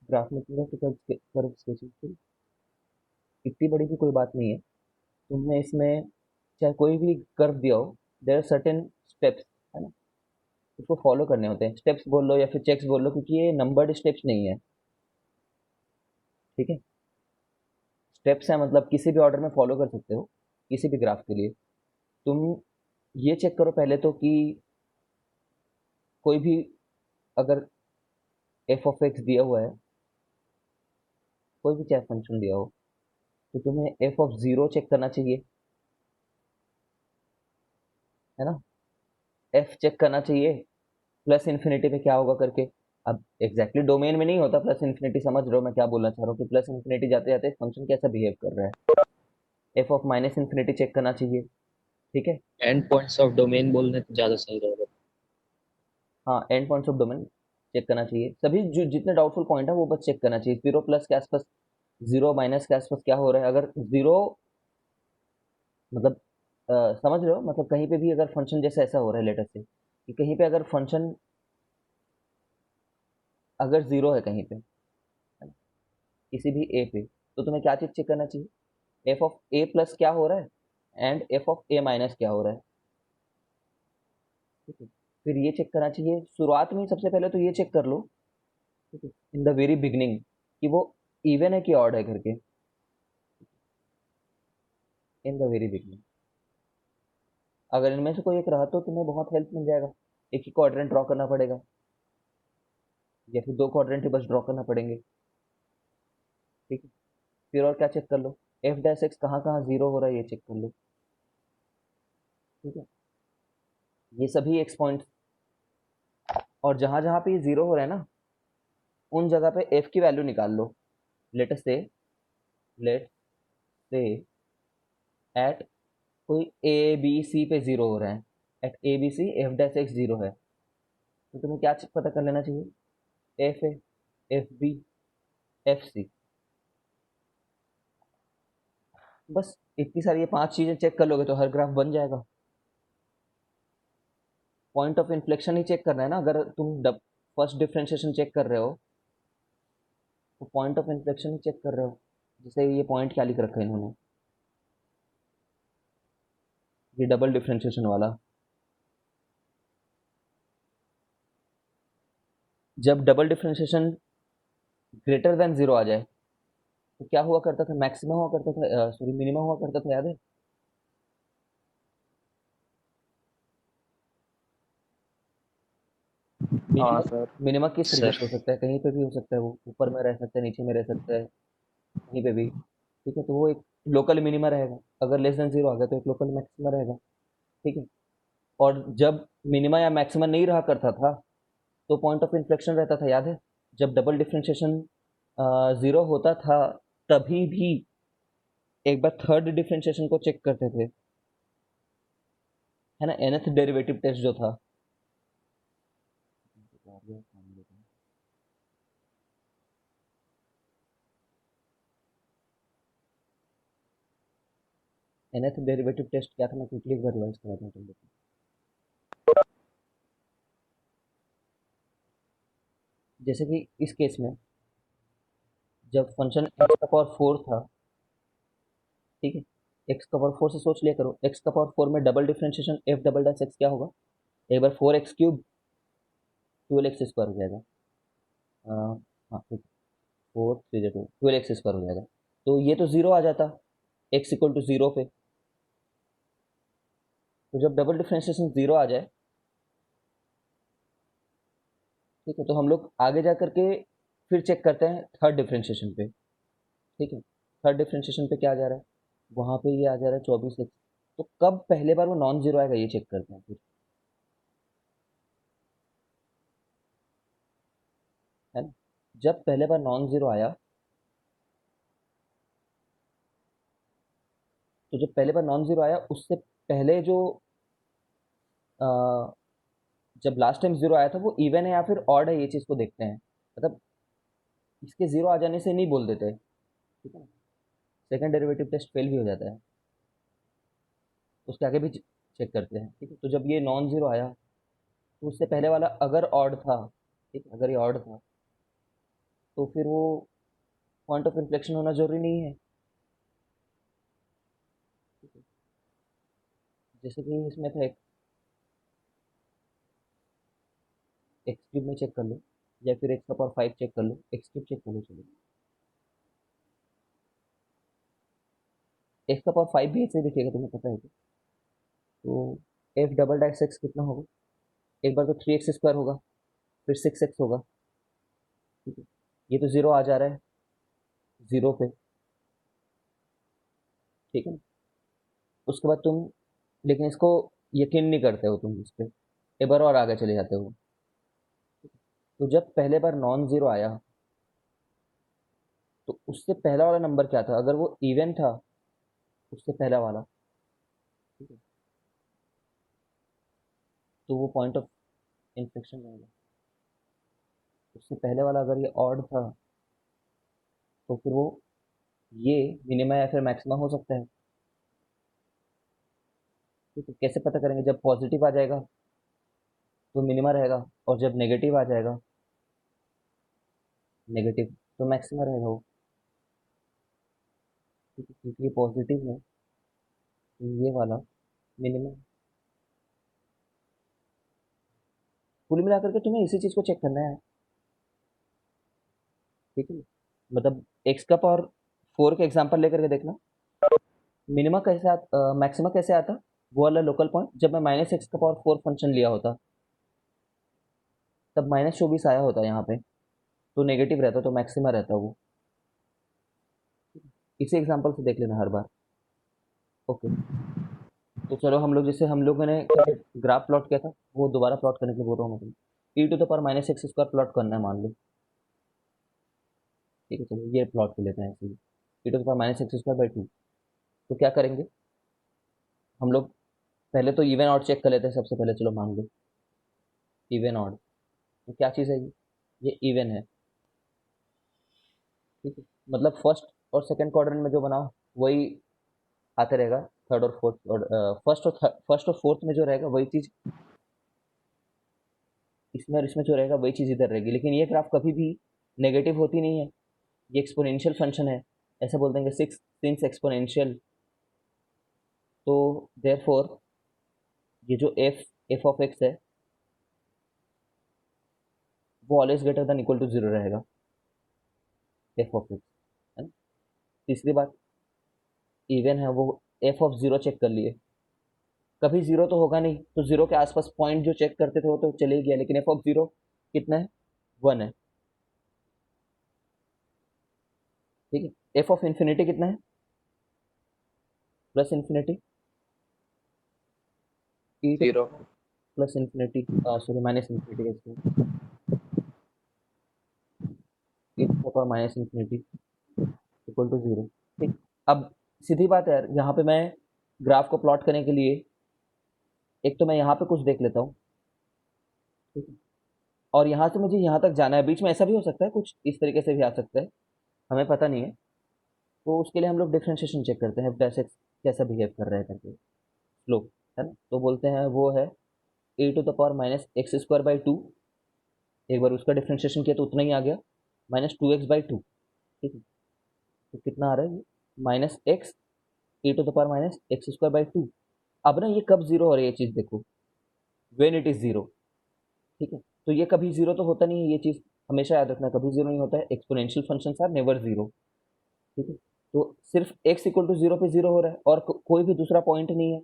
Graph में तो curve sketching इतनी बड़ी भी कोई बात नहीं है। तुमने इसमें चाहे कोई भी कर्व दिया हो, देयर आर सर्टेन स्टेप्स, है ना, उसको फॉलो करने होते हैं। स्टेप्स बोल लो या फिर चेक्स बोल लो, क्योंकि ये नंबर्ड स्टेप्स नहीं है। ठीक है, स्टेप्स है मतलब किसी भी ऑर्डर में फॉलो कर सकते हो किसी भी ग्राफ के लिए। तुम ये चेक करो पहले तो कि कोई भी अगर एफ ऑफ एक्स दिया हुआ है, कोई भी चाहे फंक्शन दिया हो, तो तुम्हें एफ ऑफ जीरो चेक करना चाहिए, है ना। एफ चेक करना चाहिए प्लस इन्फिनिटी पे क्या होगा करके। अब एग्जैक्टली डोमेन में नहीं होता प्लस इन्फिनिटी, समझ रहे हो मैं क्या बोलना चाह रहा हूँ, कि प्लस इन्फिनिटी जाते जाते फंक्शन कैसा बिहेव कर रहा है। F of minus infinity check करना चाहिए। ठीक है, एंड पॉइंट्स ऑफ डोमेन बोलने तो ज्यादा सही रहेगा। हाँ end points of domain check करना चाहिए। सभी जो जितने डाउटफुल पॉइंट है वो बस चेक करना चाहिए। जीरो प्लस के आसपास, जीरो माइनस के आसपास क्या हो रहा है। अगर जीरो मतलब समझ रहे हो, मतलब कहीं पे भी अगर फंक्शन जैसे ऐसा हो रहा है लेटर से, कि कहीं पे अगर फंक्शन अगर जीरो है कहीं पे, है ना, किसी भी ए पे, तो तुम्हें क्या चीज चेक करना चाहिए। एफ ऑफ ए प्लस क्या हो रहा है and F of A minus क्या हो रहा है। ठीक है, फिर ये चेक करना चाहिए शुरुआत में ही, सबसे पहले तो ये चेक कर लो, ठीक है, इन द वेरी बिगनिंग, कि वो इवन है कि ऑड है करके। इन द वेरी बिगनिंग अगर इनमें से कोई एक रहा तो तुम्हें बहुत हेल्प मिल जाएगा। एक ही क्वाड्रेंट ड्रॉ करना पड़ेगा या फिर दो क्वाड्रेंट ही बस ड्रॉ करना पड़ेंगे। ठीक है, फिर और क्या चेक कर लो, एफ डैश एक्स कहाँ कहाँ जीरो हो रहा है ये चेक कर लो। ठीक है, ये सभी एक्स पॉइंट, और जहां जहां पे ये जीरो हो रहा है ना, उन जगह पे एफ की वैल्यू निकाल लो। Let's say let's say at कोई ए बी सी पे जीरो हो रहा है, at A B C F dash x zero है, तो तुम्हें क्या पता कर लेना चाहिए। F A, F B, F C, बस इतनी सारी ये पांच चीजें चेक कर लोगे तो हर ग्राफ बन जाएगा। पॉइंट ऑफ इन्फ्लेक्शन ही चेक करना है ना। अगर तुम फर्स्ट डिफरेंशिएशन चेक कर रहे हो तो पॉइंट ऑफ इन्फ्लेक्शन ही चेक कर रहे हो। जैसे ये पॉइंट क्या लिख रखा है इन्होंने, ये डबल डिफरेंशिएशन वाला, जब double differentiation greater than zero आ जाए तो क्या हुआ करता था, मैक्सिमम हुआ करता था, सॉरी मिनिमम हुआ करता था, याद है। हाँ मिनिमम, सर। मिनिमम किस तरीके सर से हो सकता है, कहीं पे भी हो सकता है, वो ऊपर में रह सकता है, नीचे में रह सकता है, कहीं पे भी। ठीक है, तो वो एक लोकल मिनिमा रहेगा। अगर लेस देन जीरो आ गया तो एक लोकल मैक्सिमा रहेगा। ठीक है, और जब मिनिमा या मैक्सिमा नहीं रहा करता था तो पॉइंट ऑफ इन्फ्लेक्शन रहता था, याद है। जब डबल डिफरेंशिएशन जीरो होता था तभी भी एक बार थर्ड डिफरेंशिएशन को चेक करते थे, है ना, nth डेरिवेटिव टेस्ट जो था। nth डेरिवेटिव टेस्ट क्या था, मैं क्विकली एक बार रिवाइज करा दूं तुम लोग को। जैसे कि इस केस में जब फंक्शन एक्स का पावर फोर था, ठीक है, एक्स का पावर फोर से सोच लिया करो, एक्स का पावर फोर में double differentiation F double dash X क्या होगा, एक बार four X cube, twelve X square हो जाएगा। हाँ ठीक है, फोर थ्री जो ट्वेल्व एक्स स्क्वायर हो जाएगा। तो ये तो जीरो आ जाता एक्स इक्वल टू जीरो पे। तो जब डबल डिफरेंशिएशन जीरो आ जाए, ठीक है, तो हम लोग आगे जा करके फिर चेक करते हैं थर्ड डिफरेंशिएशन पे। ठीक है, थर्ड डिफरेंशिएशन पे क्या आ जा रहा है, वहां पे ये आ जा रहा है 24 एक्स। तो कब पहले बार वो नॉन जीरो आएगा ये चेक करते हैं फिर, है ना। जब पहले बार नॉन जीरो आया, तो जब पहले बार नॉन जीरो आया उससे पहले जो अ, जब लास्ट टाइम जीरो आया था वो इवन है या फिर ऑड है, ये चीज को देखते हैं। मतलब इसके जीरो आ जाने से नहीं बोल देते, ठीक है ना, सेकंड डेरिवेटिव टेस्ट फेल भी हो जाता है, उसके आगे भी चेक करते हैं। ठीक है, तो जब ये नॉन जीरो आया तो उससे पहले वाला अगर ऑड था, ठीक है, अगर ये ऑड था तो फिर वो पॉइंट ऑफ इन्फ्लेक्शन होना जरूरी नहीं है। ठीक है? जैसे कि इसमें था एक्स क्यूब में चेक कर लो, या फिर एक्स का पावर 5 चेक कर लो, एक्स क्यूब चेक कर लो। चलो, एक्स का पावर 5 भी ऐसे ही दिखेगा, तुम्हें पता है क्या? तो एफ डबल डैश एक्स कितना होगा? एक बार तो 3x² होगा, फिर 6x होगा। ठीक है, ये तो जीरो आ जा रहा है जीरो पे। ठीक है ना? उसके बाद तुम, लेकिन इसको यकीन नहीं करते हो तुम इस पे, एक बार और आगे चले जाते हो। तो जब पहले बार नॉन जीरो आया, तो उससे पहला वाला नंबर क्या था? अगर वो इवन था, उससे पहला वाला, ठीक है, तो वो पॉइंट ऑफ इन्फेक्शन रहेगा। उससे पहले वाला अगर ये ऑड था, तो फिर वो ये मिनिमा या फिर मैक्सिमा हो सकता है। ठीक है, कैसे पता करेंगे? जब पॉजिटिव आ जाएगा तो मिनिमा रहेगा, और जब नेगेटिव आ जाएगा, नेगेटिव, तो मैक्सिमा रहेगा वो। ठीक है, क्योंकि ये पॉजिटिव है, तो ये वाला मिनिमम। कुल मिलाकर के तुम्हें इसी चीज को चेक करना है। ठीक है, मतलब एक्स का पावर 4 का एग्जांपल लेकर के देखना, मिनिमा कैसे आता, मैक्सिमा कैसे आता, वो वाला लोकल पॉइंट जब मैं -x⁴ फंक्शन लिया होता, तब -24 आया होता यहाँ पे, तो नेगेटिव रहता, तो मैक्सिमा रहता वो। इसी एग्जांपल से देख लेना हर बार। ओके, तो चलो हम लोग, जैसे हम लोगों ने ग्राफ प्लॉट किया था, वो दोबारा प्लॉट करने के लिए बोल रहा हूँ मैं तुम्हें। e⁻⁻x² प्लॉट करना है, मान लो। ठीक है, चलो ये प्लॉट कर लेते हैं ऐसे ही, e⁻⁻x²/2। तो क्या करेंगे हम लोग? पहले तो इवन ऑड चेक कर लेते हैं सबसे पहले। चलो मान लो इवन ऑड, तो क्या चीज़ है ये इवन है। ठीक है, मतलब फर्स्ट और सेकंड क्वाड्रेंट में जो बना वही आते रहेगा, थर्ड और फोर्थ, और फर्स्ट और फोर्थ में जो रहेगा वही चीज़ इसमें, और इसमें जो रहेगा वही चीज़ इधर रहेगी। लेकिन ये ग्राफ कभी भी नेगेटिव होती नहीं है, ये एक्सपोनेंशियल फंक्शन है। ऐसे बोल देंगे सिक्स सिंस एक्सपोनेंशियल, तो देयरफॉर ये जो एफ ऑफ एक्स है, वो always greater than equal to zero रहेगा, एफ ऑफ एक्स, है ना? तीसरी बात, इवन है वो, एफ ऑफ जीरो चेक कर लिए, कभी जीरो तो होगा नहीं, तो जीरो के आसपास पॉइंट जो चेक करते थे वो तो चले ही गया, लेकिन एफ ऑफ जीरो कितना है? 1 है। ठीक है, एफ ऑफ इन्फिनिटी कितना है? Plus infinity, E to zero. Plus infinity, sorry minus infinity का, E to power minus infinity equal to zero. ठीक, अब सीधी बात है यार, यहाँ पे मैं ग्राफ को प्लॉट करने के लिए, एक तो मैं यहाँ पे कुछ देख लेता हूँ। ठीक है, और यहाँ से मुझे यहाँ तक जाना है, बीच में ऐसा भी हो सकता है, कुछ इस तरीके से भी आ सकता है, हमें पता नहीं है। तो उसके लिए हम लोग डिफ्रेंशिएशन चेक करते हैं, f डैश एक्स कैसा बिहेव कर रहा है करके, स्लोप, है ना? तो बोलते हैं वो है e⁻⁻x²/2। एक बार उसका डिफ्रेंशिएशन किया तो उतना ही आ गया, -2x/2। ठीक है, तो कितना आ रहा है ये? -x e⁻⁻x²/2। अब ना ये कब जीरो हो रही है ये चीज़ देखो, वेन इट इज़ जीरो। ठीक है, तो ये कभी जीरो तो होता नहीं है, ये चीज़ हमेशा याद रखना, कभी जीरो नहीं होता है, exponential functions are never zero. ठीक है, तो सिर्फ x इक्वल टू जीरो पे जीरो हो रहा है, और कोई भी दूसरा पॉइंट नहीं है,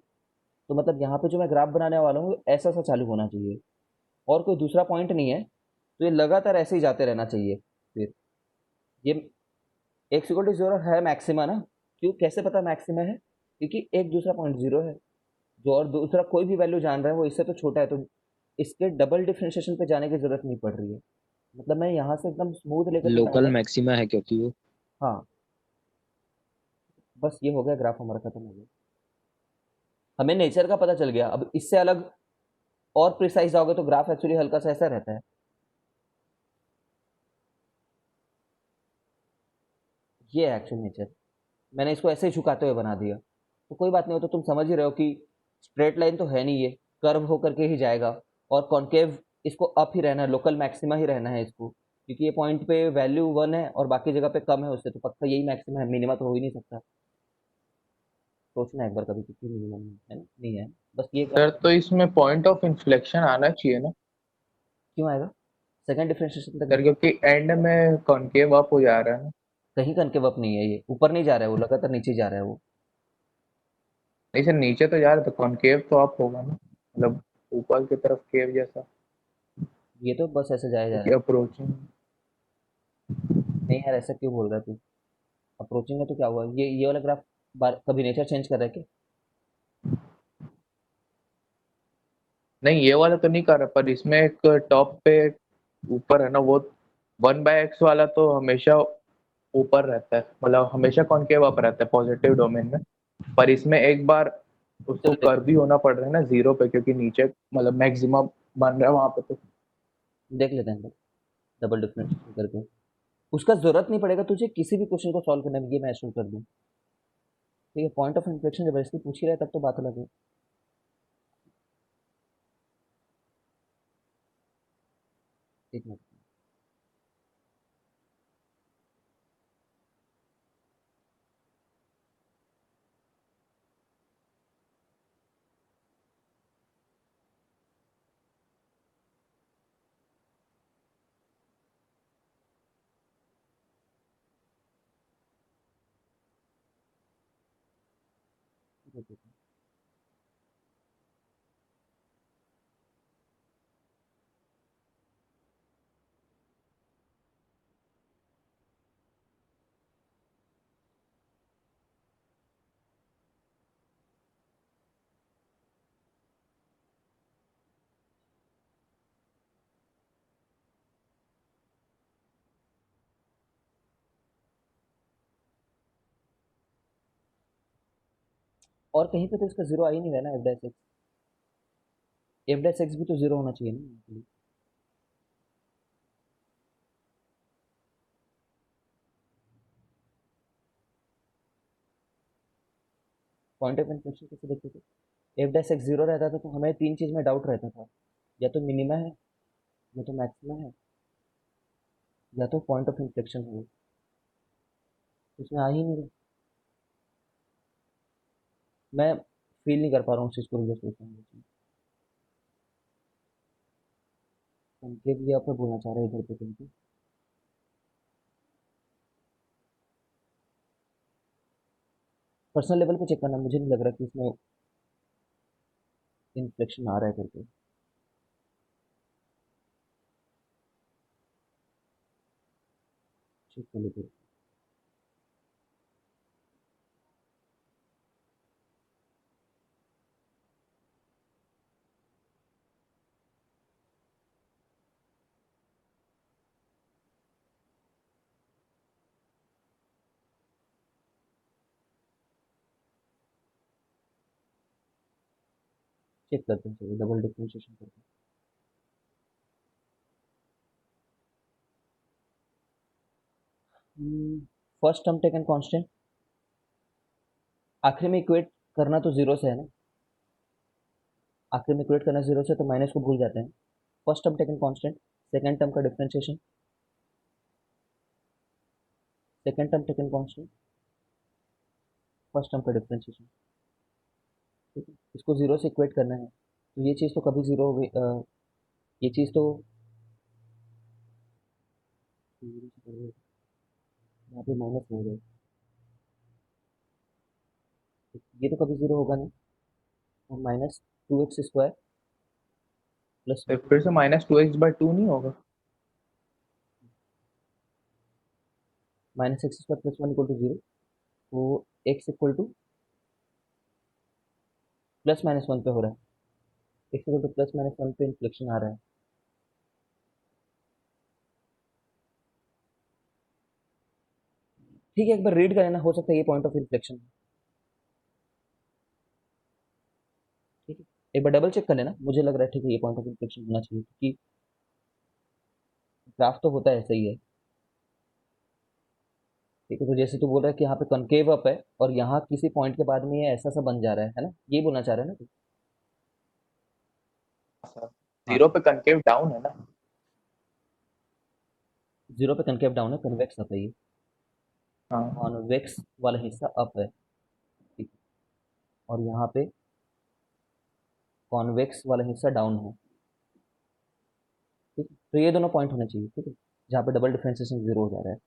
तो मतलब यहाँ पे जो मैं ग्राफ बनाने वाला हूँ ऐसा सा चालू होना चाहिए, और कोई दूसरा पॉइंट नहीं है, तो ये लगातार ऐसे ही जाते रहना चाहिए। फिर ये एक्स इक्वल टू जीरो है मैक्सिमा ना, क्यों, कैसे पता मैक्सिमा है? क्योंकि एक दूसरा पॉइंट जीरो है, जो और दूसरा कोई भी वैल्यू जान रहा है वो इससे तो छोटा है, तो इसके डबल डिफ्रेंशिएशन पे जाने की जरूरत नहीं पड़ रही है। मतलब मैं यहाँ से एकदम स्मूथ लेकर के लोकल डायरेक्ट। मैक्सिमा है क्योंकि वो। हाँ, बस ये हो गया, ग्राफ हमारा खत्म हो गया, हमें नेचर का पता चल गया। अब इससे अलग और प्रिसाइज जाओगे तो ग्राफ एक्चुअली हल्का सा ऐसा रहता है। ये है एक्चुअल नेचर, मैंने इसको ऐसे ही झुकाते हुए बना दिया, तो कोई बात नहीं, हो तो तुम समझ ही रहे हो कि स्ट्रेट लाइन तो है नहीं, ये कर्व होकर के ही जाएगा, और कॉन्केव इसको अप ही रहना है, लोकल मैक्सिमा ही रहना है इसको। क्योंकि ये पॉइंट पे वैल्यू 1 है और बाकी जगह पे कम है उससे, तो पक्का यही मैक्सिमम है, मिनिमा तो हो ही नहीं सकता। सोचना एक बार कभी कितनी मिनिमम है ना, नहीं है, बस ये फिर कर। तो इसमें पॉइंट ऑफ इन्फ्लेक्शन आना चाहिए ना क्यों आएगा? सेकंड डिफरेंशिएशन तक सर, देखो। क्योंकि एंड में कॉनकेव अप हो जा रहा है ना। कहीं कनकेव अप नहीं है, ये ऊपर नहीं जा रहा है, वो लगातार नीचे जा रहा है वो। नहीं सर, नीचे तो जा रहा है तो कॉनकेव तो अप होगा ना, मतलब ऊपर की तरफ केव जैसा, ये तो बस ऐसे जाया जा रहा क्योंकि है। अप्रोचिंग। नहीं यार, ऐसा क्यों बोल रहा है तू? अप्रोचिंग है तो क्या हुआ? ये वाला ग्राफ बार कभी नेचर चेंज कर रहा है क्या? नहीं, ये वाला तो नहीं कर रहा, पर इसमें एक टॉप पे ऊपर है ना वो 1/x वाला तो हमेशा ऊपर रहता है, मतलब हमेशा कॉनकेव अप रहता है पॉजिटिव डोमेन में। पर इसमें एक बार उसको चल देख, कर भी होना पड़ रहा है ना जीरो पे, क्योंकि नीचे मतलब मैक्सिमम बन रहा है वहां पे तो। देख लेते हैं डबल डिफरेंशिएशन करके। उसका जरूरत नहीं पड़ेगा तुझे किसी भी क्वेश्चन को सॉल्व करने में, ये मैं शुरू कर दूं। ठीक है, पॉइंट ऑफ इन्फ्लेक्शन जब ऐसे पूछ ही रहा है तब तो बात अलग है। एक मिनट। और कहीं पे तो इसका जीरो आ ही नहीं रहा ना, एफ डैश एक्स भी तो जीरो होना चाहिए ना। पॉइंट ऑफ इन्फ्लेक्शन कैसे देखते थे? एफ डैश एक्स जीरो रहता था तो हमें तीन चीज में डाउट रहता था, या तो मिनिमा है, या तो मैक्सिमा है, या तो पॉइंट ऑफ इन्फ्लेक्शन है। उसमें आ ही नहीं रहा। मैं फील नहीं कर पा रहा हूँ उस चीज को, रिजल्ट सोच रहा हूँ। उनके भी आप बोलना चाह रहे हैं इधर पे तुमको। पर्सनल लेवल पे चेक करना, मुझे नहीं लग रहा कि इसमें इन्फ्लेक्शन आ रहा है करके। चेक कर लीजिए। चेक करते हैं, चलिए डबल डिफरेंशिएशन करते हैं। फर्स्ट टर्म टेकन कांस्टेंट, आखिर में इक्वेट करना तो जीरो से है ना, आखिर में इक्वेट करना जीरो से, तो माइनस को भूल जाते हैं। First term taken constant, second term का differentiation, second term taken constant, first term का डिफरेंशिएशन। ठीक है, इसको जीरो से इक्वेट करना है, तो ये चीज़ तो कभी जीरो हो गई, ये चीज़ तो यहाँ पे माइनस हो गया, ये तो कभी जीरो होगा नहीं। और minus two x square plus तो फिर से -2x/2 नहीं होगा? Minus X square plus one equal to zero, तो X equal to plus minus one पे हो रहा है, X equal to plus minus one पे इन्फ्लेक्शन आ रहा है। ठीक है, एक बार रीड कर लेना, हो सकता है ये पॉइंट ऑफ इन्फ्लेक्शन। ठीक है, एक बार डबल चेक कर लेना, मुझे लग रहा है ठीक है ये पॉइंट ऑफ इन्फ्लेक्शन होना चाहिए, क्योंकि ग्राफ तो होता है सही है। ठीक है, तो जैसे तू बोल रहा है कि यहाँ पे कनकेव अप है और यहाँ किसी पॉइंट के बाद में ये ऐसा सा बन जा रहा है ना, ये बोलना चाह रहा है ना तू? हाँ। जीरो पे कनकेव डाउन है ना। जीरो पे कनकेव डाउन है, कन्वेक्स अप है ये, हाँ कॉन्वेक्स वाला हिस्सा अप है, ठीक है, और यहाँ पे कॉन्वेक्स वाला हिस्सा डाउन है, ठीक है। तो ये दोनों पॉइंट होने चाहिए, ठीक है, जहाँ पे डबल डिफ्रेंशिएशन जीरो हो जा रहा है।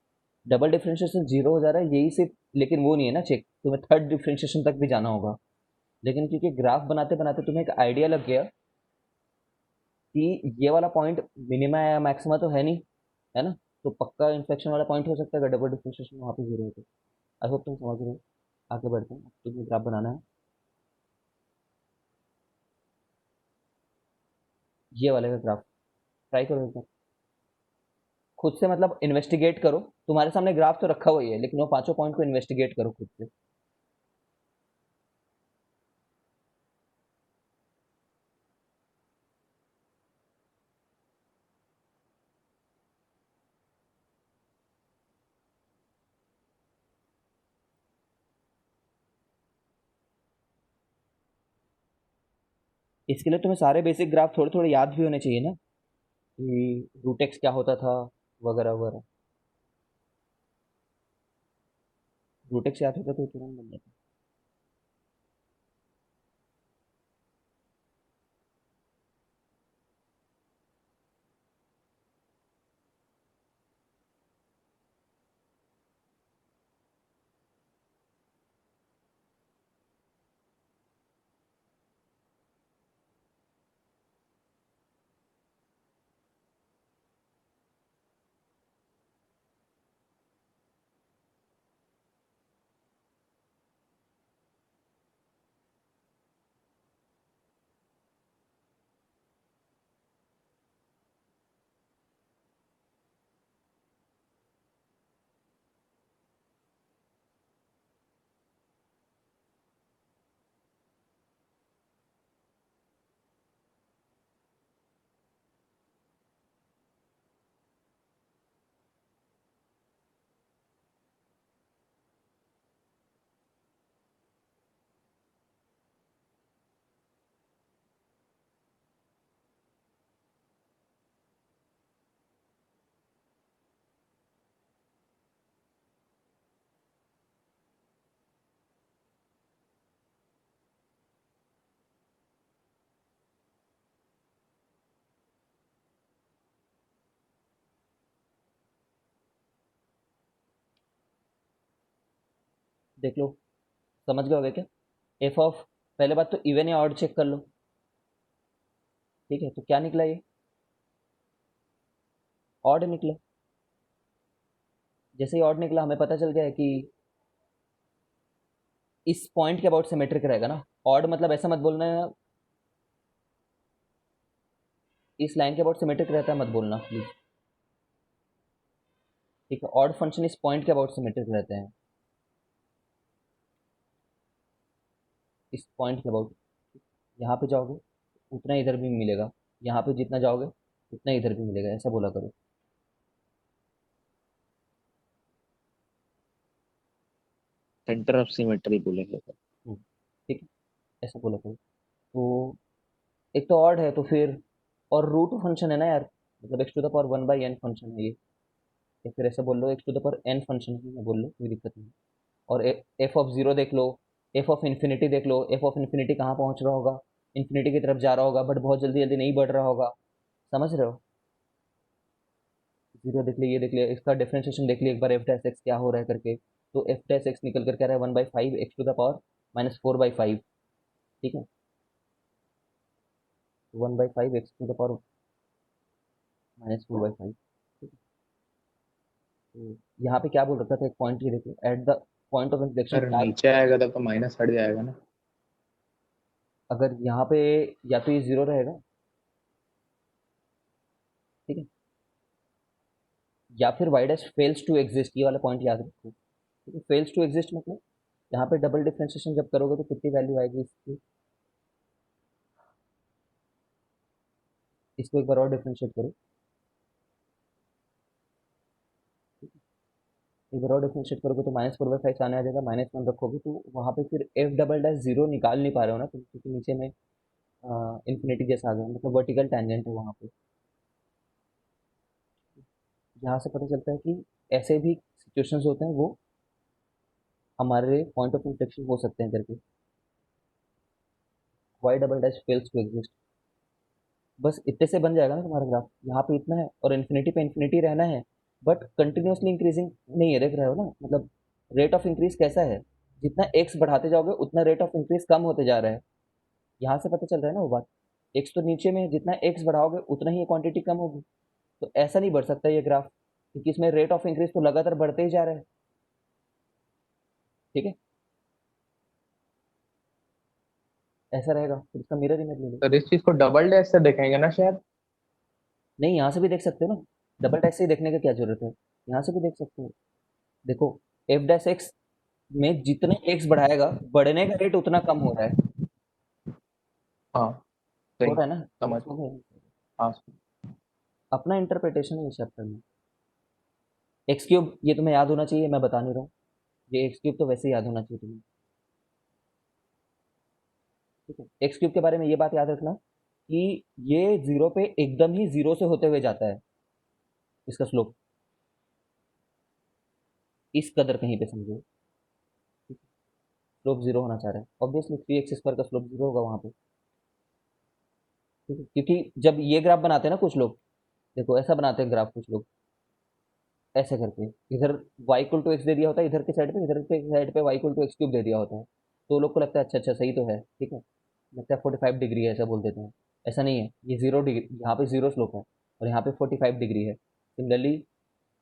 डबल डिफ्रेंशिएशन जीरो हो जा रहा है, यही सिर्फ, लेकिन वो नहीं है ना चेक, तुम्हें थर्ड डिफ्रेंशिएशन तक भी जाना होगा। लेकिन क्योंकि ग्राफ बनाते बनाते तुम्हें एक आइडिया लग गया कि ये वाला पॉइंट मिनिमा या मैक्सिमा तो है नहीं, है ना, तो पक्का इन्फ्लेक्शन वाला पॉइंट हो सकता है अगर डबल डिफ्रेंशिएशन वहाँ पे जीरो हो तो। आई होप तुम समझ रहे हो। आगे बढ़ते हैं, तुम्हें ग्राफ बनाना है ये वाले का ग्राफ, ट्राई करो एक बार खुद से, मतलब इन्वेस्टिगेट करो। तुम्हारे सामने ग्राफ तो रखा हुआ ही है, लेकिन वो पांचों पॉइंट को इन्वेस्टिगेट करो खुद से। इसके लिए तुम्हें सारे बेसिक ग्राफ थोड़े थोड़े याद भी होने चाहिए ना, कि रूटेक्स क्या होता था, वगैरह वगैरह। रूटेक्स याद होता तो तुरंत बन जाता। देख लो, समझ गए होगे क्या। एफ ऑफ, पहले बात तो इवन या ऑड चेक कर लो, ठीक है, तो क्या निकला ये, ऑड निकला। जैसे ही ऑड निकला हमें पता चल गया है कि इस पॉइंट के अबाउट सिमेट्रिक रहेगा ना। ऑड मतलब ऐसा मत बोलना, इस लाइन के अबाउट सिमेट्रिक रहता है मत बोलना प्लीज, ठीक है। ऑड फंक्शन इस पॉइंट के अबाउट सिमेट्रिक रहते हैं, इस पॉइंट के अबाउट। यहाँ पे जाओगे उतना इधर भी मिलेगा, यहाँ पे जितना जाओगे उतना इधर भी मिलेगा, ऐसा बोला करो। सेंटर ऑफ सिमेट्री बोलेंगे तो। ठीक है, ऐसा बोला करो। तो एक तो ऑड है तो फिर, और रूट फंक्शन है ना यार, मतलब x to the power one by n function है ये, या फिर ऐसा बोल लो x to the power n function है, बोल लो कोई दिक्कत नहीं। और एफ ऑफ जीरो देख लो, एफ ऑफ इन्फिनिटी देख लो, एफ ऑफ इन्फिनिटी कहाँ पहुंच रहा होगा, इन्फिनिटी की तरफ जा रहा होगा, बट बहुत जल्दी जल्दी नहीं बढ़ रहा होगा, समझ रहे हो। जीरो देख लिया, ये देख लिया, इसका डिफरेंशिएशन देख लिया एक बार, एफ डैश एक्स क्या हो रहा है करके। तो एफ डैश एक्स निकल कर क्या रहा है, one by five x to the power minus four by five, ठीक है, one by five x to the power minus four by five, ठीक है। तो यहाँ पे क्या बोल रखा था, एक पॉइंट ये देखो, at the point of inflection अगर क्या। नीचे आएगा तब तो माइनस हट जाएगा ना। अगर यहाँ पे या तो ये जीरो रहेगा, ठीक है, या फिर Y dash fails to exist, ये वाला पॉइंट याद रखो, ठीक है। फेल्स टू एग्जिस्ट मतलब यहाँ पे डबल डिफरेंशिएशन जब करोगे तो कितनी वैल्यू आएगी इसकी, इसको एक बार और डिफरेंशिएट करो, एक बार और डिफरेंशिएट करोगे तो माइनस फोर बाई फाइव आने आ जाएगा, माइनस वन रखोगे तो वहाँ पे फिर एफ डबल डैश जीरो निकाल नहीं पा रहे हो ना तुम, क्योंकि नीचे में इन्फिनिटी जैसा आ गया, मतलब वर्टिकल टेंजेंट है वहाँ पे। यहाँ से पता चलता है कि ऐसे भी सिचुएशंस होते हैं वो हमारे पॉइंट ऑफ इंफ्लेक्शन हो सकते हैं करके। Y double dash fails to exist, बस इतने से बन जाएगा ना तुम्हारा ग्राफ। यहाँ पे इतना है और इन्फिनिटी पे इन्फिनिटी रहना है, बट कंटिन्यूसली इंक्रीजिंग नहीं है, देख रहे हो ना, मतलब रेट ऑफ इंक्रीज कैसा है, जितना एक्स बढ़ाते जाओगे उतना रेट ऑफ इंक्रीज कम होते जा रहा है। यहाँ से पता चल रहा है ना वो बात। एक्स तो नीचे में है, जितना एक्स बढ़ाओगे उतना ही ये क्वांटिटी कम होगी। तो ऐसा नहीं बढ़ सकता ये ग्राफ, क्योंकि इसमें रेट ऑफ इंक्रीज तो लगातार बढ़ते ही जा रहा है। ठीक है, ऐसा रहेगा, फिर इसका मिरर इमेज ले लो। तो इस चीज को डबल डैश से देखेंगे ना शायद। नहीं, यहाँ से भी देख सकते हो ना, डबल डैश से ही देखने का क्या जरूरत है, यहाँ से भी देख सकते हो। देखो, एफ डैश एक्स में जितने एक्स बढ़ाएगा बढ़ने का रेट उतना कम हो रहा है। हाँ हो सही, रहा है ना, समझ। समझ में? हाँ अपना इंटरप्रिटेशन है इस चैप्टर में। एक्स क्यूब ये तुम्हें याद होना चाहिए, मैं बता नहीं रहा हूँ। ये एक्स क्यूब तो वैसे ही याद होना चाहिए तुम्हें। ठीक है, एक्स क्यूब के बारे में ये बात याद रखना कि ये जीरो पे एकदम ही जीरो से होते हुए जाता है, इसका स्लोप इस कदर कहीं पे समझो। स्लोप जीरो होना चाह रहा है, ऑब्वियसली 3x² का स्लोप जीरो होगा वहां पे। ठीक है, क्योंकि जब ये ग्राफ बनाते हैं ना कुछ लोग, देखो ऐसा बनाते हैं ग्राफ कुछ लोग, ऐसे करके इधर y इक्वल टू एक्स दे दिया होता है, इधर के साइड पे y equal to x cube दे दिया होता है। तो लोग को लगता है अच्छा अच्छा सही तो है, ठीक है, लगता है 45 डिग्री है, ऐसा बोल देते हैं। ऐसा नहीं है, ये 0 डिग्री, यहाँ पे जीरो स्लोप है और यहाँ पे 45 डिग्री है। सिमिलरली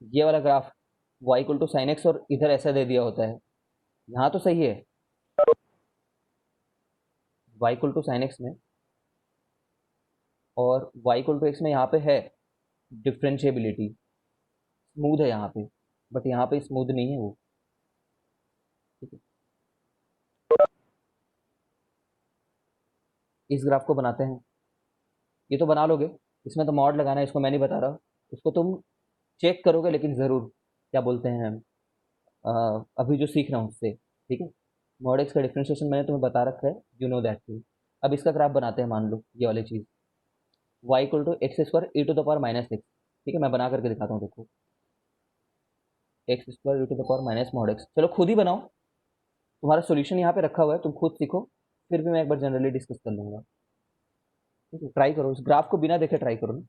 ये वाला graph y equal to sine x और इधर ऐसा दे दिया होता है, यहाँ तो सही है y equal to sine x में, और y इक्वल टू एक्स में यहाँ पे है डिफ्रेंशिएबिलिटी, स्मूथ है यहाँ पे, बट यहाँ पे स्मूथ नहीं है वो। ठीक है, इस ग्राफ को बनाते हैं, ये तो बना लोगे, इसमें तो मॉड लगाना है, इसको मैं नहीं बता रहा, उसको तुम चेक करोगे लेकिन ज़रूर, क्या बोलते हैं, अभी जो सीख रहा हूँ उससे। ठीक है, मॉड एक्स का डिफ्रेंशिएशन मैंने तुम्हें बता रखा है, यू नो दैट थिंग। अब इसका ग्राफ बनाते हैं, मान लो ये वाली चीज़, y equal to x square e to the power minus x. ठीक है, मैं बना करके दिखाता हूँ, देखो, x square e to the power minus mod x, चलो खुद ही बनाओ, तुम्हारा सोल्यूशन यहाँ पे रखा हुआ है, तुम खुद सीखो, फिर भी मैं एक बार जनरली डिस्कस कर लूँगा। ठीक है, ट्राई करो, इस ग्राफ को बिना देखे ट्राई करो ना।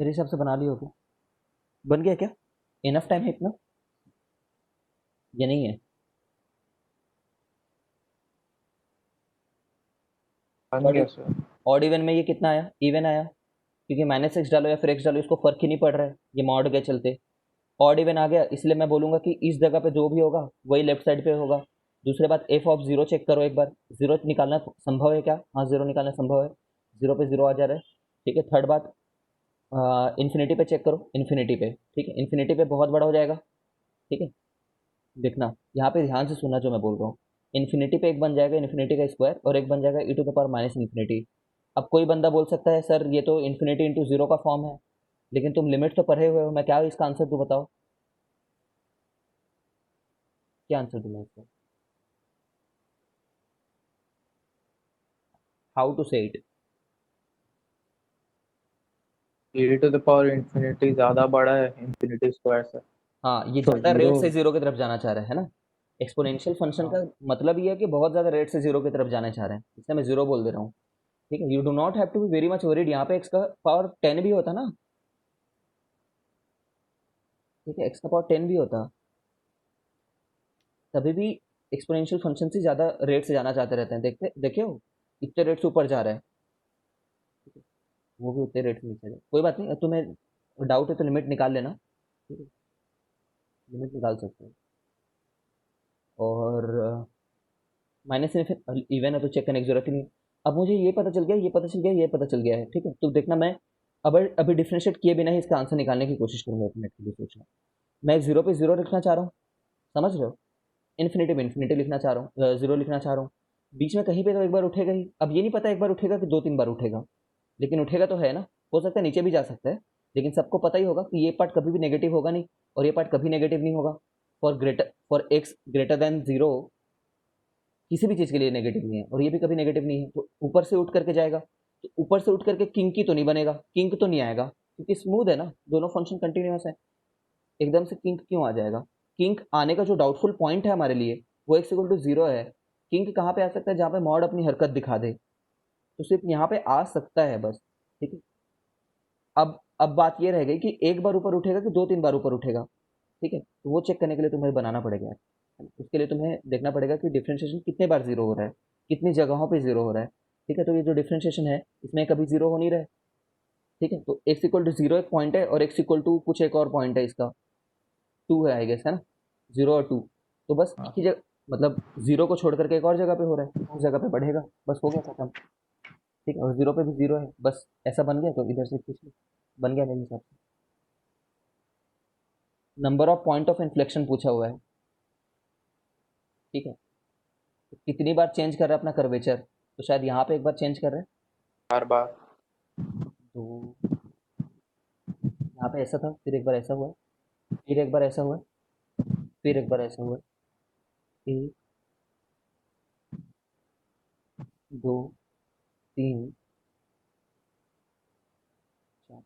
मेरे हिसाब से बना लिया होगा। बन गया क्या? इनफ टाइम है इतना? ये नहीं है? बन ऑड गया सर। ऑड इवन में ये कितना आया? इवन आया, क्योंकि माइनस एक्स डालो या फिर एक्स डालो इसको फर्क ही नहीं पड़ रहा है, ये मॉड के चलते ऑड इवन आ गया, इसलिए मैं बोलूंगा कि इस जगह पे जो भी होगा वही लेफ्ट साइड पे होगा। दूसरी बात, एफ ऑफ जीरो चेक करो एक बार, जीरो निकालना संभव है क्या? हाँ, जीरो निकालना संभव है, जीरो पे जीरो आ जा रहा है। ठीक है, थर्ड बात, इन्फिनिटी पे चेक करो, इन्फिनिटी पे, ठीक है, इन्फिनिटी पे बहुत बड़ा हो जाएगा। ठीक है, देखना यहाँ पे ध्यान से सुनना जो मैं बोल रहा हूँ। इन्फिनिटी पे एक बन जाएगा इन्फिनिटी का स्क्वायर और एक बन जाएगा e to the power minus infinity. अब कोई बंदा बोल सकता है सर ये तो इन्फिनिटी इंटू जीरो का फॉर्म है, लेकिन तुम लिमिट तो पढ़े हुए हो, मैं क्या इसका आंसर दूँ बताओ? क्या आंसर दूँ मैं इसका? How to say it? e to the power infinity ज्यादा बड़ा है इंफिनिटी स्क्वायर से। हाँ, ये तो ज़्यादा जीरो। रेट से जीरो की तरफ जाना चाह रहा है ना। एक्सपोनेंशियल फंक्शन हाँ। का मतलब ये है कि बहुत ज़्यादा रेट से जीरो की तरफ जाना चाह रहे हैं, इसलिए मैं जीरो बोल दे रहा हूँ। ठीक है, you do not have to be very much worried, यहाँ पे एक्स का पावर 10 भी होता ना। ठीक है, एक्स का पावर 10 भी होता, तभी भी एक्सपोनेंशियल फंक्शन से ज़्यादा रेट से जाना चाहते रहते हैं, देखते देखे हो, इतने रेट से ऊपर जा रहा है, वो भी उतने रेट से नीचे जा, कोई बात नहीं, तुम्हें डाउट है तो लिमिट निकाल लेना। ठीक है, लिमिट निकाल सकते हो। और माइनस इवन है तो चेक करने की जरूरत ही नहीं। अब मुझे ये पता चल गया, ये पता चल गया, ये पता चल गया है, ठीक है, तो देखना मैं अब अभी डिफ्रेंशिएट किए बिना ही इसका आंसर निकालने की कोशिश करूंगा, एक मिनट के लिए सोचना। मैं जीरो पे जीरो लिखना चाह रहा हूँ, समझ रहे हो? इन्फिनिटी में इन्फिनिटी लिखना चाह रहा हूँ, जीरो लिखना चाह रहा हूँ, बीच में कहीं पे तो एक बार उठेगा ही। अब ये नहीं पता एक बार उठेगा कि दो तीन बार उठेगा, लेकिन उठेगा तो है ना, हो सकता है नीचे भी जा सकता है, लेकिन सबको पता ही होगा कि ये पार्ट कभी भी नेगेटिव होगा नहीं और ये पार्ट कभी नेगेटिव नहीं होगा। For x greater than zero किसी भी चीज़ के लिए नेगेटिव नहीं है, और ये भी कभी नेगेटिव नहीं है, तो ऊपर से उठ करके जाएगा, तो ऊपर से उठ करके किंग की तो नहीं बनेगा, किंग तो नहीं आएगा, क्योंकि स्मूथ है ना, दोनों फंक्शन कंटिन्यूस है, एकदम से किंग क्यों आ जाएगा? किंग आने का जो डाउटफुल पॉइंट है हमारे लिए वो एक्स इक्वल टू जीरो है। किंग कहाँ पे आ सकता है? जहाँ पे मॉड अपनी हरकत दिखा दे, तो सिर्फ यहाँ पे आ सकता है बस। ठीक है, अब बात ये रह गई कि एक बार ऊपर उठेगा कि दो तीन बार ऊपर उठेगा। ठीक है, तो वो चेक करने के लिए तुम्हें बनाना पड़ेगा यार, उसके लिए तुम्हें देखना पड़ेगा कि डिफ्रेंशिएशन कितने बार जीरो हो रहा है, कितनी जगहों पे जीरो हो रहा है। ठीक है, तो ये जो डिफ्रेंशिएशन है इसमें कभी जीरो हो नहीं रहा है। ठीक है, तो एक्स इक्वल टू जीरो एक पॉइंट है और एक्स इक्वल टू कुछ एक और पॉइंट है इसका, टू है आई गेस, है ना, जीरो और टू, तो बस एक हाँ। ही जगह, मतलब जीरो को छोड़ करके एक और जगह पे हो रहा है, उस जगह पे बढ़ेगा, बस हो गया खत्म। ठीक है, और जीरो पे भी जीरो है, बस ऐसा बन गया, तो इधर से खींच लो, बन गया मेरे हिसाब से। Number of point of inflection पूछा हुआ है। ठीक है, तो कितनी बार चेंज कर रहा है अपना कर्वेचर, तो शायद यहाँ पे एक बार चेंज कर रहा है, बार बार। तो यहाँ पे ऐसा था, फिर एक बार ऐसा हुआ, फिर एक बार ऐसा हुआ, फिर एक बार ऐसा हुआ, एक, दो, तीन, चार,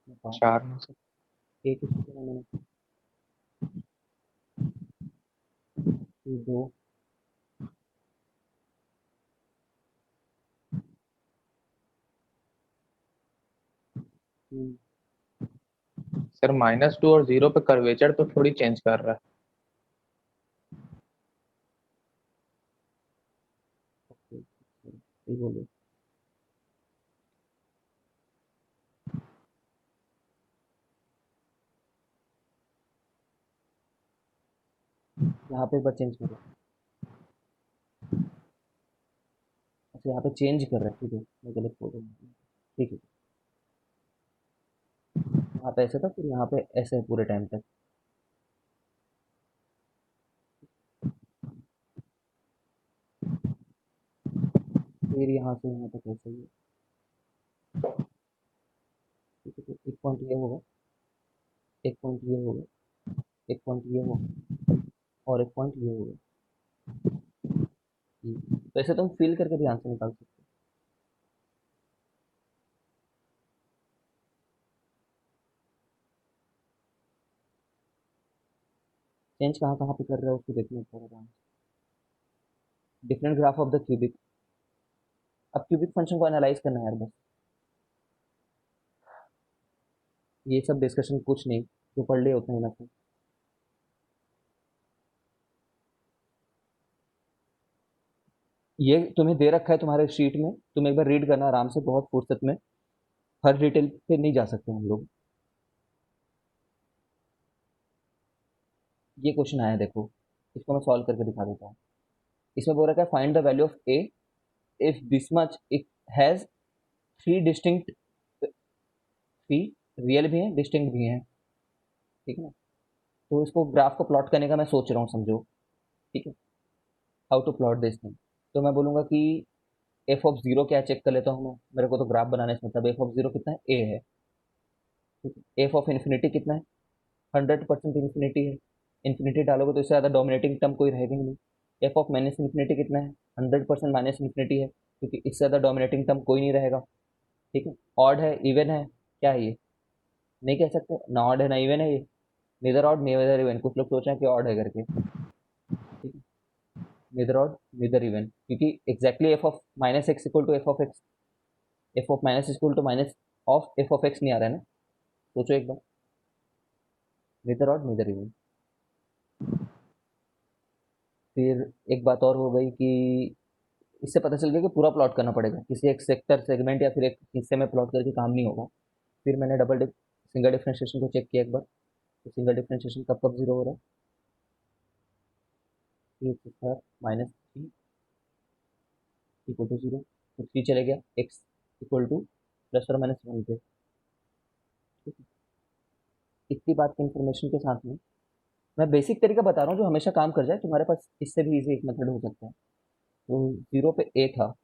पाँच, चार में से। एक ही सोचा ना मैंने, फिर दो, तीन, सर -2 और जीरो पे कर्वेचर तो थोड़ी चेंज कर रहा है। ओके, ये बोलो, यहाँ पे एक बार चेंज करो, अच्छा यहाँ पे चेंज कर रहा है, ठीक है, मैं गलत बोल रहा हूँ, ठीक है, यहाँ पे ऐसा था फिर यहाँ पे ऐसा है पूरे टाइम तक, फिर यहाँ से यहाँ तक ऐसा ही है। ठीक है, तो एक पॉइंट ये होगा, एक पॉइंट ये होगा, एक पॉइंट ये होगा, और एक पॉइंट ये होगा, ये। तो ऐसे तुम फिल करके भी आंसर निकाल सकते हो। चेंज कहाँ कहाँ पे कर रहे हो उसको देखना पड़ेगा। Different graph of the cubic, अब क्यूबिक फंक्शन को एनालाइज करना है यार बस। ये सब डिस्कशन कुछ नहीं, जो पढ़ लिया उतना ही ना। ये तुम्हें दे रखा है तुम्हारे शीट में, तुम एक बार रीड करना आराम से, बहुत फुर्सत में। हर डिटेल पे नहीं जा सकते हम लोग। ये क्वेश्चन आया देखो, इसको मैं सॉल्व करके दिखा देता हूँ। इसमें बोल रखा है find the value of A if this much it has three distinct, three real भी हैं डिस्टिंक्ट भी हैं, ठीक है ना। तो इसको ग्राफ को प्लॉट करने का मैं सोच रहा हूँ, समझो, ठीक है। How to plot this thing. तो मैं बोलूँगा कि एफ ऑफ जीरो क्या चेक कर लेता हूँ मैं, मेरे को तो ग्राफ बनाने से मतलब। एफ ऑफ जीरो कितना है, ए है, ठीक है। एफ ऑफ इन्फिनिटी कितना है, 100% इन्फिनिटी है। इन्फिनिटी डालोगे तो इससे ज़्यादा डोमिनेटिंग टर्म कोई रहेगा ही नहीं। एफ ऑफ माइनस इन्फिनिटी कितना है, 100% माइनस इन्फिनिटी है, क्योंकि इससे ज़्यादा डोमिनेटिंग टर्म कोई नहीं रहेगा, ठीक है। ऑड है, इवन है, क्या है ये, नहीं कह सकते ना, ऑड है ना इवन है ये, नेदर ऑड नेदर इवन। कुछ लोग सोच रहे हैं कि ऑड है करके, ठीक है। नेदर ऑड नेदर इवन, क्योंकि exactly F of minus x equal to F of x, F of minus equal to minus of F of x नहीं आ रहा है ना। सोचो एक बार, नेदर ऑड नेदर इवन। फिर एक बात और हो गई कि इससे पता चल गया कि पूरा प्लॉट करना पड़ेगा, किसी एक सेक्टर सेगमेंट या फिर एक हिस्से में प्लॉट करके काम नहीं होगा। फिर मैंने सिंगल डिफरेंशिएशन को चेक किया एक बार, तो सिंगल डिफरेंशिएशन कब कब जीरो हो रहा है, three x square minus three equal to zero, तो थ्री चले गया, एक्स इक्वल टू प्लस और माइनस वन पे, ठीक है। इतनी बात की इन्फॉर्मेशन के साथ में मैं बेसिक तरीका बता रहा हूँ जो हमेशा काम कर जाए, तुम्हारे पास इससे भी इजी एक मेथड हो सकता है। तो जीरो पे ए था,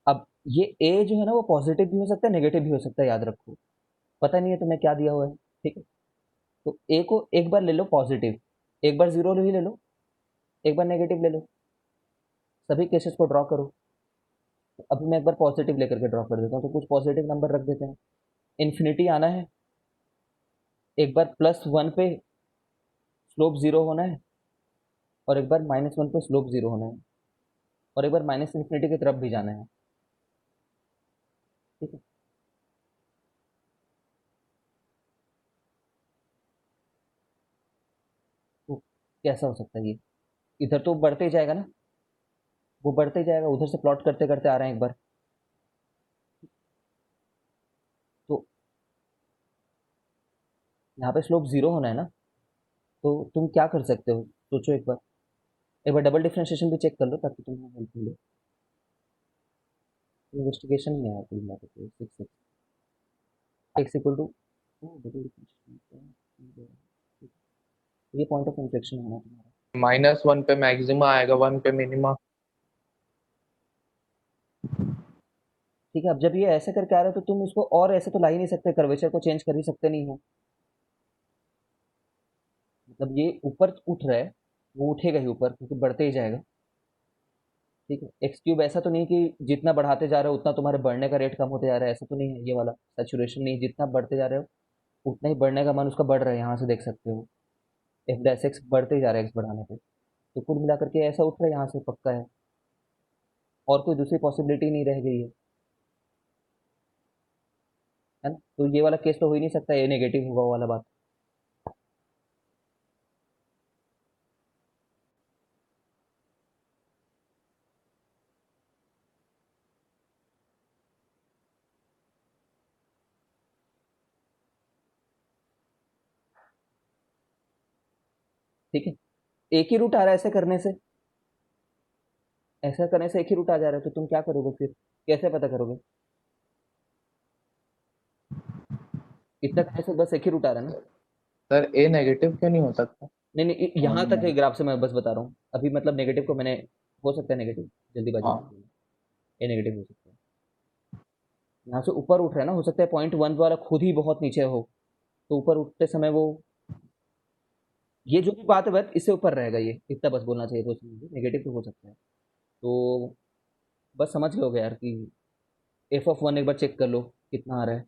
अब ये ए जो है ना वो पॉजिटिव भी हो सकता है नेगेटिव भी हो सकता है, याद रखो, पता नहीं है तुम्हें क्या दिया हुआ है, ठीक है। तो ए को एक बार ले लो पॉजिटिव, एक बार जीरो ही ले लो, एक बार नेगेटिव ले लो, सभी केसेस को ड्रॉ करो। तो अभी मैं एक बार पॉजिटिव लेकर के ड्रॉ कर देता हूँ, तो कुछ पॉजिटिव नंबर रख देते हैं। इन्फिनिटी आना है, एक बार प्लस वन पे स्लोप जीरो होना है, और एक बार माइनस वन पे स्लोप जीरो होना है, और एक बार माइनस इन्फिनिटी की तरफ भी जाना है, ठीक है। तो कैसा हो सकता है ये, इधर तो बढ़ते ही जाएगा ना, वो बढ़ते ही जाएगा, उधर से प्लॉट करते करते आ रहे हैं एक बार। तो यहाँ पे स्लोप जीरो होना है ना, तो तुम क्या कर सकते हो, सोचो एक बार डबल डिफरेंशिएशन भी चेक कर लो ताकि तुम्हें हेल्प मिले। इन्वेस्टिगेशन में है कुल मिलाकर के six x equal to double differentiation, ये पॉइंट ऑफ इंफ्लेक्शन होना तुम्हारा। माइनस वन पे मैक्सिमा आएगा, वन पे मिनिमा। ठीक है, अब जब ये ऐसे करके आ रहा है तो तुम इसको और ऐसे तो ला ही नहीं सकते, कर्वेचर को चेंज कर ही सकते नहीं हो। मतलब ये ऊपर उठ रहा है, वो उठेगा ही ऊपर क्योंकि बढ़ते ही जाएगा, ठीक है। एक्स क्यूब ऐसा तो नहीं कि जितना बढ़ाते जा रहे हो उतना तुम्हारे बढ़ने का रेट कम होते जा रहा है, ऐसा तो नहीं है, ये वाला सैचुरेशन नहीं, जितना बढ़ते जा रहे हो उतना ही बढ़ने का मन उसका बढ़ रहा है, यहाँ से देख सकते हो एफ डैश एक्स बढ़ते ही जा रहा है एक्स बढ़ाने पे। तो कुल मिलाकर के ऐसा उठ रहा है यहाँ से, पक्का है, और कोई दूसरी पॉसिबिलिटी नहीं रह गई है ना। तो ये वाला केस तो हो ही नहीं सकता, ये नेगेटिव होगा वो वाला बात। ठीक है, एक ही रूट आ रहा है ऐसे करने से, ऐसा करने से एक ही रूट आ जा रहा है, तो तुम क्या करोगे फिर, कैसे पता करोगे, इतना करने से बस एक ही रूट आ रहा है ना। सर ए नेगेटिव क्यों नहीं हो सकता? नहीं नहीं, यहाँ तक है ग्राफ से मैं बस बता रहा हूँ अभी, मतलब नेगेटिव को मैंने, हो सकता है नेगेटिव, जल्दीबाजी में हाँ, ये नेगेटिव हो सकता है। यहाँ से ऊपर उठ रहा है ना, हो सकता है पॉइंट वन वाला खुद ही बहुत नीचे हो, तो ऊपर उठते समय वो, ये जो भी बात है बस इससे ऊपर रहेगा, ये इतना बस बोलना चाहिए, तो नेगेटिव तो हो सकता है। तो बस समझ लोगे यार कि एफ ऑफ वन एक बार चेक कर लो कितना आ रहा है।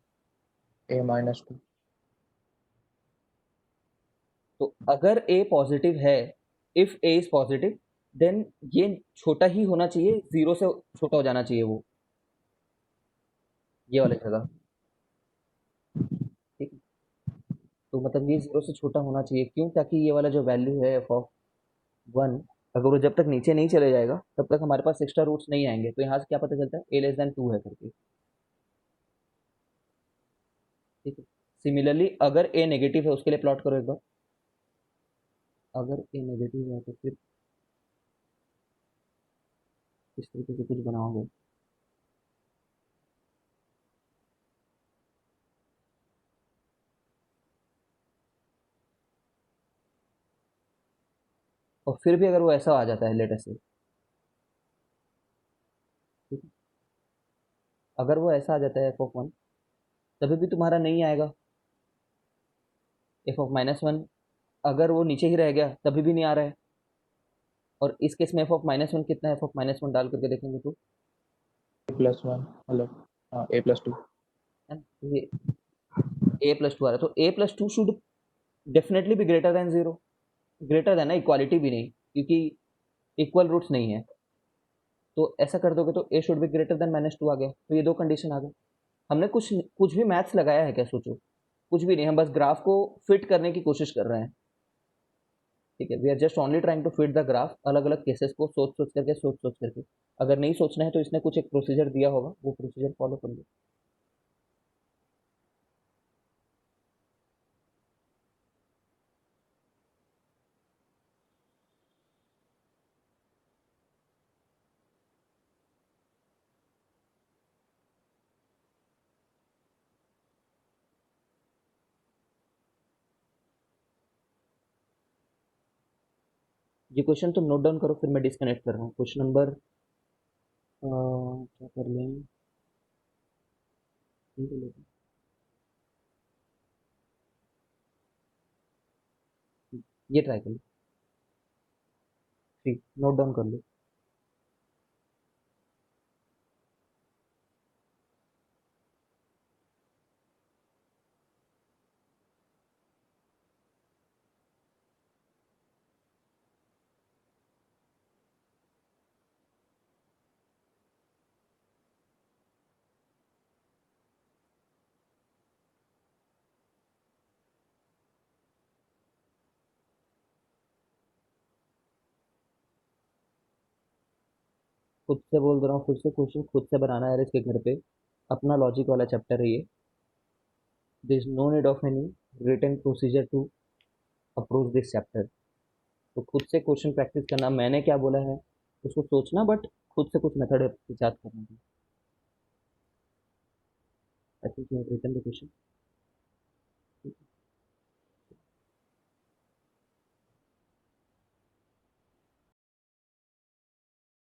A minus two. तो अगर ए पॉजिटिव है, if A is positive, then ये छोटा ही होना चाहिए, जीरो से छोटा हो जाना चाहिए वो, ये वाला जगह, ठीक है। तो मतलब ये 0 से छोटा होना चाहिए, क्यों? ताकि ये वाला जो वैल्यू है एफ ऑफ 1, अगर वो जब तक नीचे नहीं चले जाएगा तब तक हमारे पास एक्स्ट्रा रूट्स नहीं आएंगे। तो यहाँ से क्या पता चलता है, a लेस देन 2 है करके। ठीक है। सिमिलरली अगर a नेगेटिव है उसके लिए प्लॉट करो एक बार। अगर a नेगेटिव है तो फिर इस तरीके से कुछ बनाओगे। और फिर भी अगर वो ऐसा आ जाता है लेट अस से, ठीक है, अगर वो ऐसा आ जाता है एफ ऑफ 1, तभी भी तुम्हारा नहीं आएगा। एफ ऑफ -1 अगर वो नीचे ही रह गया तभी भी नहीं आ रहा है। और इस केस में एफ ऑफ -1 कितना है, एफ ऑफ -1 डाल करके देखेंगे तो +1 मतलब हाँ a+2 है ना, तो ये a+2 आ रहा है, तो a+2 शुड डेफिनेटली भी ग्रेटर देन 0। ग्रेटर देन ना, इक्वालिटी भी नहीं, क्योंकि इक्वल रूट्स नहीं है। तो ऐसा कर दोगे तो a should be greater than -2 आ गया। तो ये दो कंडीशन आ गए। हमने कुछ कुछ भी मैथ्स लगाया है क्या? सोचो, कुछ भी नहीं, हम बस ग्राफ को फिट करने की कोशिश कर रहे हैं। ठीक है, we are just only trying to fit the graph, अलग अलग केसेस को सोच सोच करके। अगर नहीं सोचना है तो इसने कुछ एक प्रोसीजर दिया होगा, वो प्रोसीजर फॉलो कर लो। ये क्वेश्चन तुम नोट डाउन करो, फिर मैं डिस्कनेक्ट कर रहा हूँ। क्वेश्चन नंबर क्या कर लें, ठीक है, ये ट्राई कर लो। ठीक, नोट डाउन कर लो। खुद से बोल दे रहा हूँ, फिर से क्वेश्चन खुद से बनाना है इसके घर पे। अपना लॉजिक वाला चैप्टर है ये। There is no need of any written procedure to approach this chapter. तो खुद से क्वेश्चन प्रैक्टिस करना, मैंने क्या बोला है उसको सोचना, बट खुद से कुछ मेथड इजाद करना। I think you have written the question.